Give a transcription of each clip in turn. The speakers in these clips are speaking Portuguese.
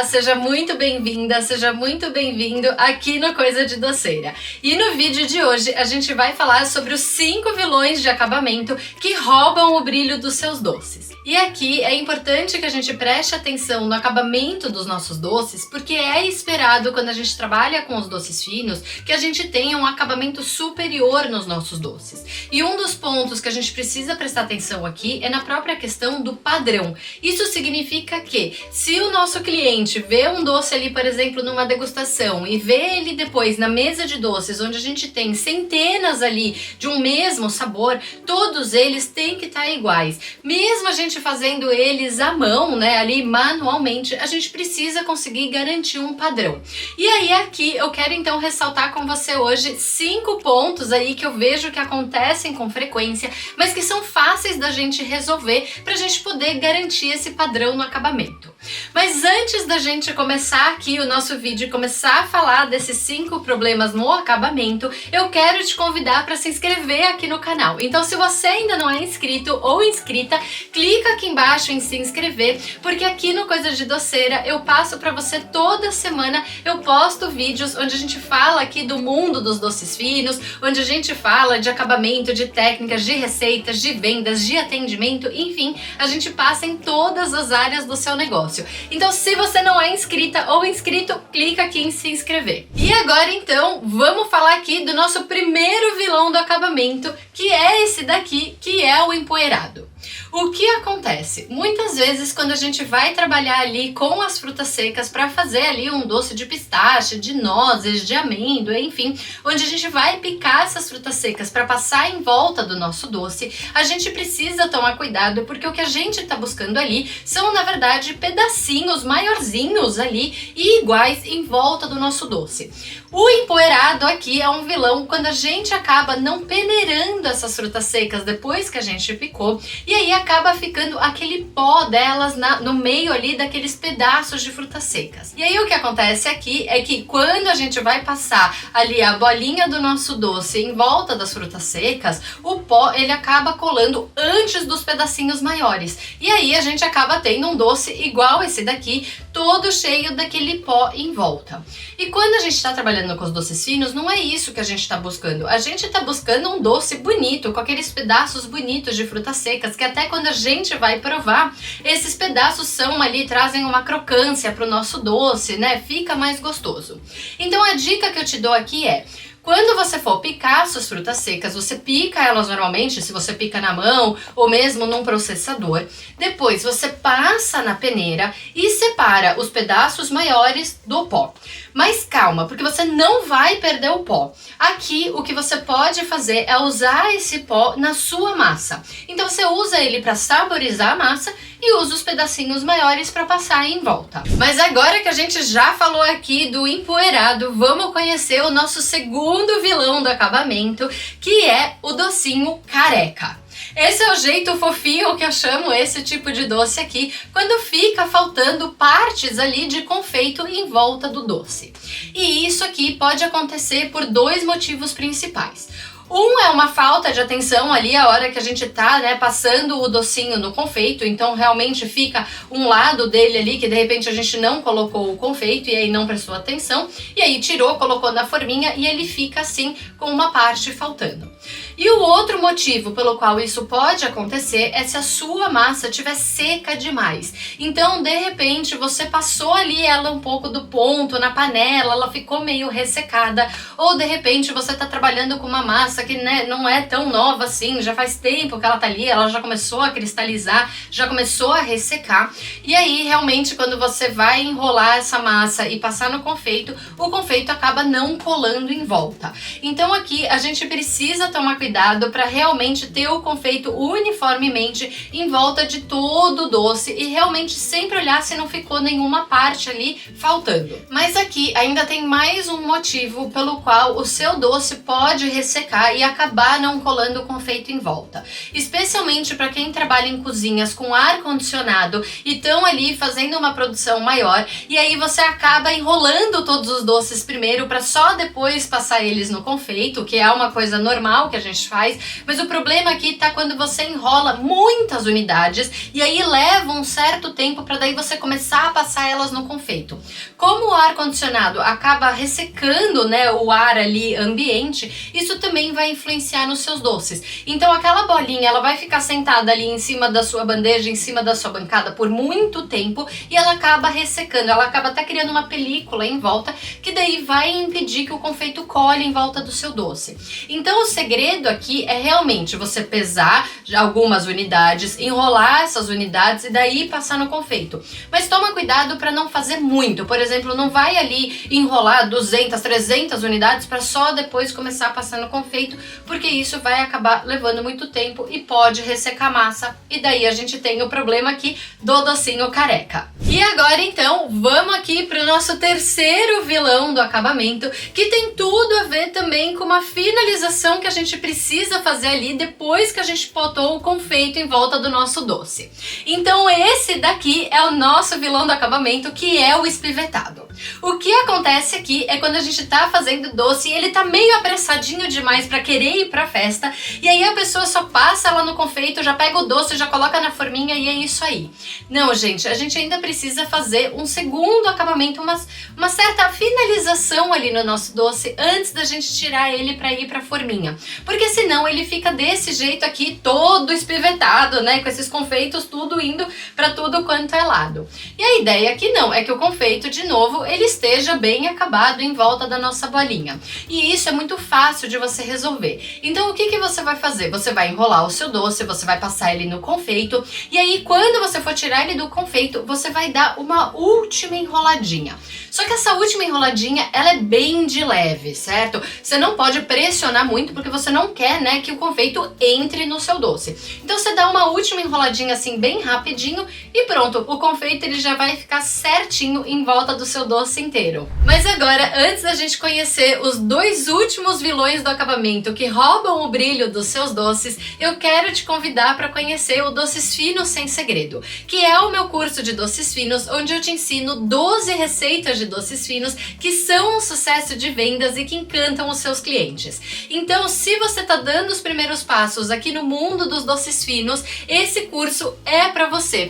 seja muito bem-vinda, seja muito bem-vindo aqui no Coisa de Doceira. E no vídeo de hoje a gente vai falar sobre os 5 vilões de acabamento que roubam o brilho dos seus doces. E aqui é importante que a gente preste atenção no acabamento dos nossos doces, porque é esperado quando a gente trabalha com os doces finos que a gente tenha um acabamento superior nos nossos doces. E um dos pontos que a gente precisa prestar atenção aqui é na própria questão do padrão. Isso significa que se o nosso cliente vê um doce ali, por exemplo, numa degustação e vê ele depois na mesa de doces, onde a gente tem centenas ali de um mesmo sabor, todos eles têm que estar iguais. Mesmo a gente fazendo eles à mão, né, ali manualmente, a gente precisa conseguir garantir um padrão. E aí aqui eu quero então ressaltar com você hoje 5 pontos aí que eu vejo que acontecem com frequência, mas que são fáceis da gente resolver para a gente poder garantir esse padrão no acabamento. Mas antes da gente começar aqui o nosso vídeo e começar a falar desses 5 problemas no acabamento, eu quero te convidar para se inscrever aqui no canal. Então se você ainda não é inscrito ou inscrita, clica aqui embaixo em se inscrever, porque aqui no Coisa de Doceira eu passo para você toda semana, eu posto vídeos onde a gente fala aqui do mundo dos doces finos, onde a gente fala de acabamento, de técnicas, de receitas, de vendas, de atendimento, enfim, a gente passa em todas as áreas do seu negócio. Então se você não é inscrita ou inscrito, clica aqui em se inscrever. E agora então, vamos falar aqui do nosso primeiro vilão do acabamento, que é esse daqui, que é o empoeirado. O que acontece? Muitas vezes quando a gente vai trabalhar ali com as frutas secas para fazer ali um doce de pistache, de nozes, de amêndoa, enfim, onde a gente vai picar essas frutas secas para passar em volta do nosso doce, a gente precisa tomar cuidado porque o que a gente está buscando ali são, na verdade, pedacinhos maiorzinhos ali e iguais em volta do nosso doce. O empoeirado aqui é um vilão quando a gente acaba não peneirando essas frutas secas depois que a gente picou, e aí acaba ficando aquele pó delas no meio ali daqueles pedaços de frutas secas. E aí o que acontece aqui é que quando a gente vai passar ali a bolinha do nosso doce em volta das frutas secas, o pó ele acaba colando antes dos pedacinhos maiores. E aí a gente acaba tendo um doce igual esse daqui, todo cheio daquele pó em volta. E quando a gente está trabalhando com os doces finos, não é isso que a gente está buscando. A gente está buscando um doce bonito, com aqueles pedaços bonitos de frutas secas, que até quando a gente vai provar, esses pedaços são ali, trazem uma crocância para o nosso doce, né? Fica mais gostoso. Então a dica que eu te dou aqui é: quando você for picar suas frutas secas, você pica elas normalmente, se você pica na mão ou mesmo num processador. Depois você passa na peneira e separa os pedaços maiores do pó. Mas calma, porque você não vai perder o pó. Aqui o que você pode fazer é usar esse pó na sua massa. Então você usa ele para saborizar a massa e usa os pedacinhos maiores para passar em volta. Mas agora que a gente já falou aqui do empoeirado, vamos conhecer o nosso segundo vilão do acabamento, que é o docinho careca. Esse é o jeito fofinho que eu chamo esse tipo de doce aqui, quando fica faltando partes ali de confeito em volta do doce. E isso aqui pode acontecer por 2 motivos principais. Um é uma falta de atenção ali a hora que a gente tá, né, passando o docinho no confeito, então realmente fica um lado dele ali que de repente a gente não colocou o confeito e aí não prestou atenção, e aí tirou, colocou na forminha e ele fica assim com uma parte faltando. E o outro motivo pelo qual isso pode acontecer é se a sua massa estiver seca demais. Então, de repente, você passou ali ela um pouco do ponto na panela, ela ficou meio ressecada, ou de repente você está trabalhando com uma massa que, né, não é tão nova assim, já faz tempo que ela tá ali, ela já começou a cristalizar, já começou a ressecar, e aí realmente quando você vai enrolar essa massa e passar no confeito, o confeito acaba não colando em volta. Então aqui a gente precisa tomar cuidado para realmente ter o confeito uniformemente em volta de todo o doce e realmente sempre olhar se não ficou nenhuma parte ali faltando. Mas aqui ainda tem mais um motivo pelo qual o seu doce pode ressecar e acabar não colando o confeito em volta. Especialmente para quem trabalha em cozinhas com ar condicionado e estão ali fazendo uma produção maior, e aí você acaba enrolando todos os doces primeiro para só depois passar eles no confeito, que é uma coisa normal que a gente gente faz, mas o problema aqui tá quando você enrola muitas unidades e aí leva um certo tempo para daí você começar a passar elas no confeito. Como o ar-condicionado acaba ressecando, né, o ar ali ambiente, isso também vai influenciar nos seus doces. Então aquela bolinha, ela vai ficar sentada ali em cima da sua bandeja, em cima da sua bancada por muito tempo e ela acaba ressecando, ela acaba até criando uma película em volta que daí vai impedir que o confeito colhe em volta do seu doce. Então o segredo aqui é realmente você pesar algumas unidades, enrolar essas unidades e daí passar no confeito. Mas toma cuidado para não fazer muito. Por exemplo, não vai ali enrolar 200, 300 unidades para só depois começar a passar no confeito, porque isso vai acabar levando muito tempo e pode ressecar a massa. E daí a gente tem o problema aqui do docinho careca. E agora então, vamos aqui para o nosso terceiro vilão do acabamento, que tem tudo a ver também com uma finalização que a gente precisa fazer ali depois que a gente botou o confeito em volta do nosso doce. Então esse daqui é o nosso vilão do acabamento, que é o espivetado. O que acontece aqui é quando a gente tá fazendo doce e ele tá meio apressadinho demais pra querer ir pra festa, e aí a pessoa só passa lá no confeito, já pega o doce, já coloca na forminha e é isso aí. Não, gente, a gente ainda precisa fazer um segundo acabamento, uma certa finalização ali no nosso doce antes da gente tirar ele pra ir pra forminha. Porque senão ele fica desse jeito aqui, todo espivetado, né, com esses confeitos tudo indo pra tudo quanto é lado. E a ideia aqui não, é que o confeito, de novo, ele esteja bem acabado em volta da nossa bolinha. E isso é muito fácil de você resolver. Então o que que você vai fazer? Você vai enrolar o seu doce, você vai passar ele no confeito, e aí quando você for tirar ele do confeito, você vai dar uma última enroladinha. Só que essa última enroladinha, ela é bem de leve, certo? Você não pode pressionar muito, porque você não quer, né, que o confeito entre no seu doce. Então você dá uma última enroladinha assim, bem rapidinho, e pronto, o confeito ele já vai ficar certinho em volta do seu doce inteiro. Mas agora, antes da gente conhecer os dois últimos vilões do acabamento que roubam o brilho dos seus doces, eu quero te convidar para conhecer o Doces Finos Sem Segredo, que é o meu curso de doces finos, onde eu te ensino 12 receitas de doces finos que são um sucesso de vendas e que encantam os seus clientes. Então, se você tá dando os primeiros passos aqui no mundo dos doces finos, esse curso é para você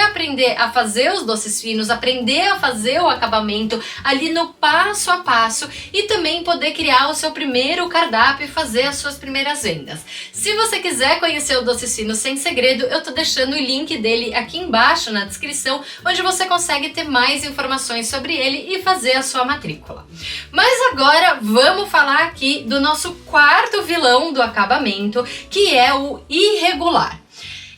aprender a fazer os doces finos, aprender a fazer o acabamento ali no passo a passo e também poder criar o seu primeiro cardápio e fazer as suas primeiras vendas. Se você quiser conhecer o Doces Finos Sem Segredo, eu tô deixando o link dele aqui embaixo na descrição, onde você consegue ter mais informações sobre ele e fazer a sua matrícula. Mas agora vamos falar aqui do nosso quarto vilão do acabamento, que é o irregular.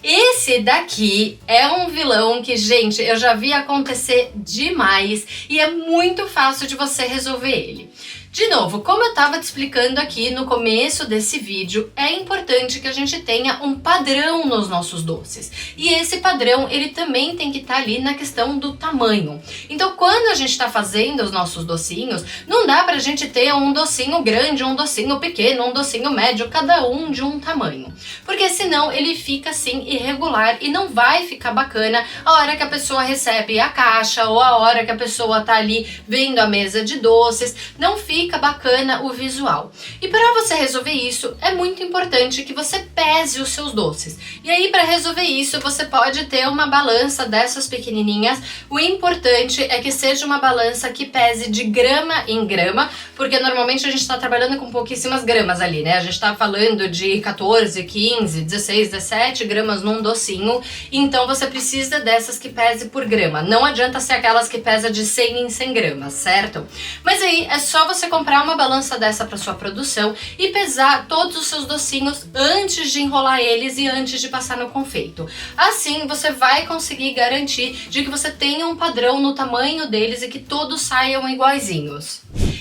Esse daqui é um vilão que, gente, eu já vi acontecer demais e é muito fácil de você resolver ele. De novo, como eu estava te explicando aqui no começo desse vídeo, é importante que a gente tenha um padrão nos nossos doces. E esse padrão, ele também tem que estar ali na questão do tamanho. Então, quando a gente está fazendo os nossos docinhos, não dá pra gente ter um docinho grande, um docinho pequeno, um docinho médio, cada um de um tamanho. Porque senão ele fica assim irregular e não vai ficar bacana a hora que a pessoa recebe a caixa ou a hora que a pessoa tá ali vendo a mesa de doces, não fica bacana o visual. E para você resolver isso, é muito importante que você pese os seus doces. E aí, para resolver isso, você pode ter uma balança dessas pequenininhas. O importante é que seja uma balança que pese de grama em grama, porque normalmente a gente está trabalhando com pouquíssimas gramas ali, né? A gente está falando de 14, 15, 16, 17 gramas num docinho, então você precisa dessas que pese por grama. Não adianta ser aquelas que pesa de 100 em 100 gramas, certo? Mas aí é só você comprar uma balança dessa para sua produção e pesar todos os seus docinhos antes de enrolar eles e antes de passar no confeito. Assim você vai conseguir garantir de que você tenha um padrão no tamanho deles e que todos saiam iguaizinhos.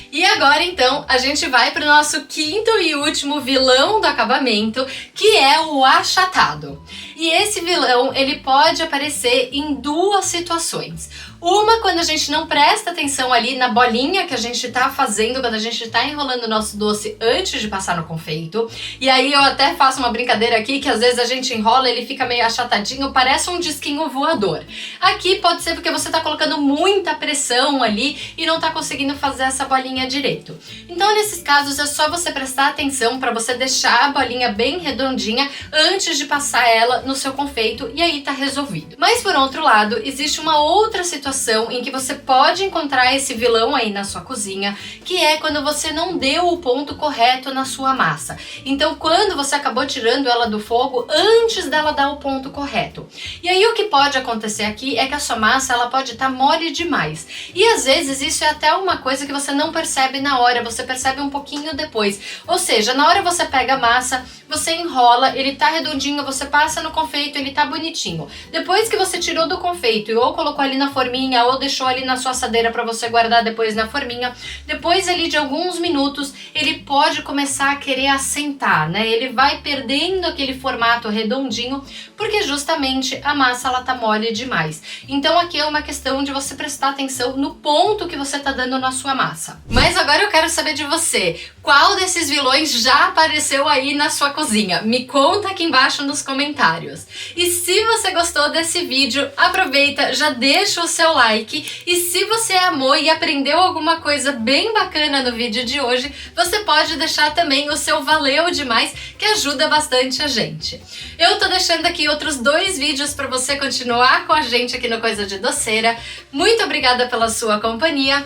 E agora então a gente vai para o nosso quinto e último vilão do acabamento, que é o achatado. E esse vilão, ele pode aparecer em duas situações. Uma, quando a gente não presta atenção ali na bolinha que a gente tá fazendo, quando a gente tá enrolando o nosso doce antes de passar no confeito. E aí eu até faço uma brincadeira aqui, que às vezes a gente enrola, ele fica meio achatadinho, parece um disquinho voador. Aqui pode ser porque você tá colocando muita pressão ali e não tá conseguindo fazer essa bolinha direito. Então, nesses casos, é só você prestar atenção para você deixar a bolinha bem redondinha antes de passar ela no seu confeito, e aí tá resolvido. Mas, por outro lado, existe uma outra situação em que você pode encontrar esse vilão aí na sua cozinha, que é quando você não deu o ponto correto na sua massa. Então, quando você acabou tirando ela do fogo antes dela dar o ponto correto. E aí o que pode acontecer aqui é que a sua massa ela pode estar mole demais. E às vezes isso é até uma coisa que você não percebe na hora, você percebe um pouquinho depois. Ou seja, na hora você pega a massa, você enrola, ele tá redondinho, você passa no confeito, ele tá bonitinho. Depois que você tirou do confeito e ou colocou ali na forminha ou deixou ali na sua assadeira para você guardar depois na forminha, depois ali de alguns minutos ele pode começar a querer assentar, né? Ele vai perdendo aquele formato redondinho porque justamente a massa ela tá mole demais. Então aqui é uma questão de você prestar atenção no ponto que você tá dando na sua massa. Mas agora eu quero saber de você, qual desses vilões já apareceu aí na sua cozinha? Me conta aqui embaixo nos comentários. E se você gostou desse vídeo, aproveita, já deixa o seu like, e se você amou e aprendeu alguma coisa bem bacana no vídeo de hoje, você pode deixar também o seu valeu demais, que ajuda bastante a gente. Eu tô deixando aqui outros 2 vídeos para você continuar com a gente aqui no Coisa de Doceira. Muito obrigada pela sua companhia,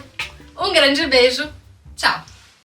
um grande beijo, tchau!